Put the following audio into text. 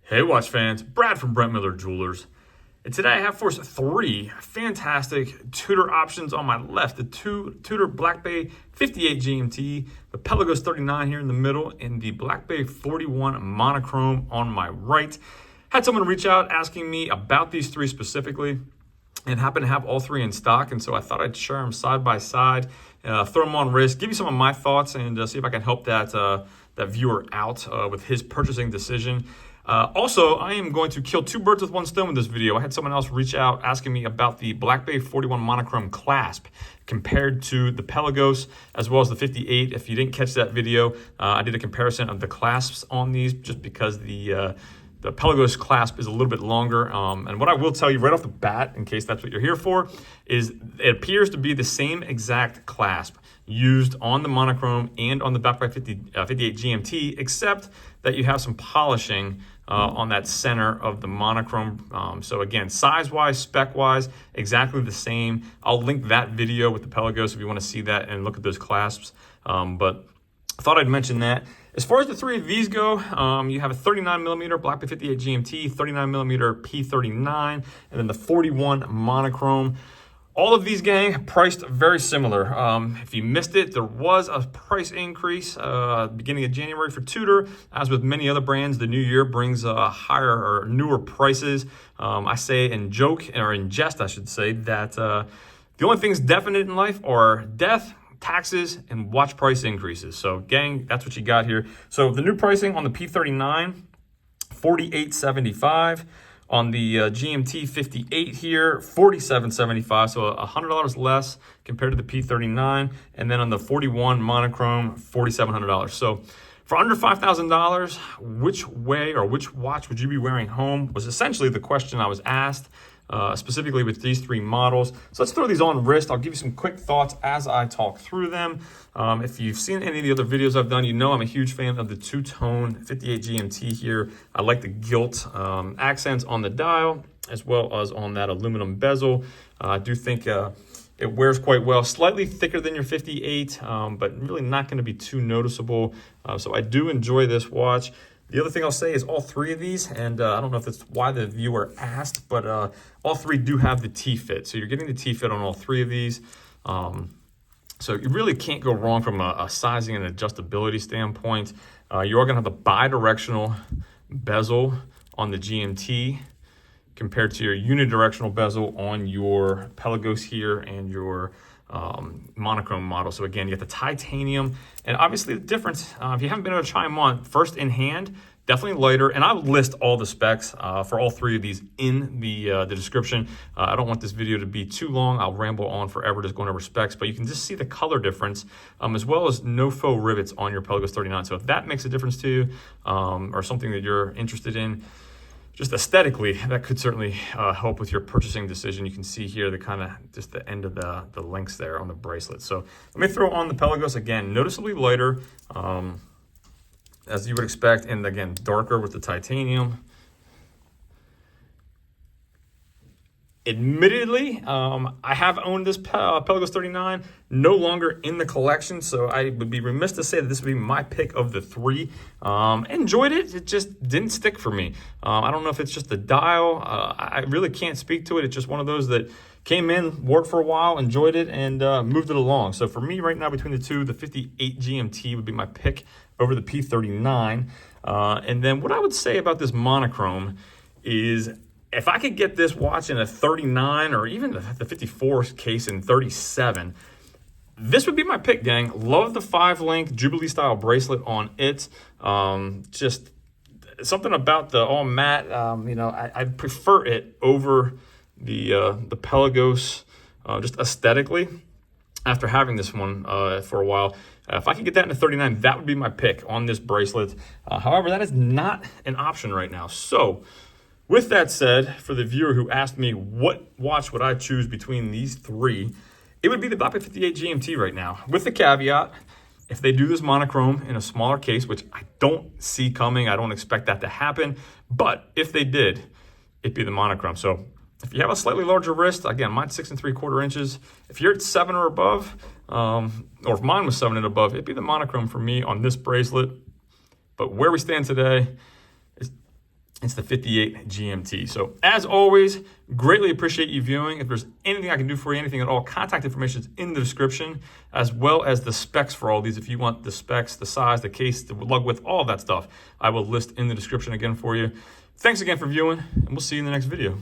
Hey watch fans, Brad from Brent Miller Jewelers. And today I have for us three fantastic Tudor options on my left. The Tudor Black Bay 58 GMT, the Pelagos 39 here in the middle, and the Black Bay 41 Monochrome on my right. Had someone reach out asking me about these three specifically, and happen to have all three in stock, and so I thought I'd share them side by side, throw them on wrist, give you some of my thoughts, and see if I can help that viewer out with his purchasing decision. Also, I am going to kill two birds with one stone with this video. I had someone else reach out asking me about the Black Bay 41 Monochrome Clasp compared to the Pelagos as well as the 58. If you didn't catch that video, I did a comparison of the clasps on these just because the Pelagos clasp is a little bit longer. And what I will tell you right off the bat, in case that's what you're here for, is it appears to be the same exact clasp used on the Monochrome and on the Black Bay 58 GMT, except that you have some polishing on that center of the Monochrome. So again, size-wise, spec-wise, exactly the same. I'll link that video with the Pelagos if you want to see that and look at those clasps. But I thought I'd mention that. As far as the three of these go, you have a 39mm Black Bay 58 GMT, 39mm P39, and then the 41 Monochrome. All of these, gang, priced very similar. If you missed it, there was a price increase beginning of January for Tudor. As with many other brands, the new year brings higher or newer prices. I say in joke, or in jest, I should say, that the only things definite in life are death, taxes, and watch price increases. So, gang, that's what you got here. So the new pricing on the P39, $48.75. On the GMT 58 here, $47.75, so $100 less compared to the P39. And then on the 41 Monochrome, $4,700. So for under $5,000, which way or which watch would you be wearing home was essentially the question I was asked, specifically with these three models. So let's throw these on wrist. I'll give you some quick thoughts as I talk through them. If you've seen any of the other videos I've done, you know I'm a huge fan of the two-tone 58 GMT here. I like the gilt accents on the dial as well as on that aluminum bezel. I do think it wears quite well. Slightly thicker than your 58, but really not going to be too noticeable. So I do enjoy this watch. The other thing I'll say is all three of these, and I don't know if that's why the viewer asked, but all three do have the T-fit. So you're getting the T-fit on all three of these. So you really can't go wrong from a sizing and adjustability standpoint. You are going to have the bi-directional bezel on the GMT compared to your unidirectional bezel on your Pelagos here and your Monochrome model. So again, you get the titanium, and obviously the difference, if you haven't been able to try them on first in hand, definitely lighter. And I'll list all the specs for all three of these in the description. I don't want this video to be too long. I'll ramble on forever just going over specs, but you can just see the color difference, as well as no faux rivets on your Pelagos 39. So if that makes a difference to you, or something that you're interested in, just aesthetically, that could certainly help with your purchasing decision. You can see here the kind of just the end of the links there on the bracelet. So let me throw on the Pelagos again, noticeably lighter, as you would expect, and again, darker with the titanium. Admittedly, I have owned this Pelagos 39, no longer in the collection, so I would be remiss to say that this would be my pick of the three. Enjoyed it, it just didn't stick for me. I don't know if it's just the dial, I really can't speak to it. It's just one of those that came in, worked for a while, enjoyed it, and moved it along. So for me right now, between the two, the 58 GMT would be my pick over the P39. And then what I would say about this Monochrome is, if I could get this watch in a 39 or even the 54 case in 37, this would be my pick, gang. Love the 5-link Jubilee style bracelet on it. Just something about the all matte, you know, I prefer it over the Pelagos, just aesthetically, after having this one for a while. If I could get that in a 39, that would be my pick on this bracelet. However, that is not an option right now. So with that said, for the viewer who asked me what watch would I choose between these three, it would be the Black Bay 58 GMT right now, with the caveat, if they do this Monochrome in a smaller case, which I don't see coming, I don't expect that to happen, but if they did, it'd be the Monochrome. So if you have a slightly larger wrist, again, mine's 6 3/4 inches. If you're at 7 or above, or if mine was 7 and above, it'd be the Monochrome for me on this bracelet. But where we stand today, It's the 58 GMT. So as always, greatly appreciate you viewing. If there's anything I can do for you, anything at all, contact information is in the description, as well as the specs for all these. If you want the specs, the size, the case, the lug width, all of that stuff, I will list in the description again for you. Thanks again for viewing, and we'll see you in the next video.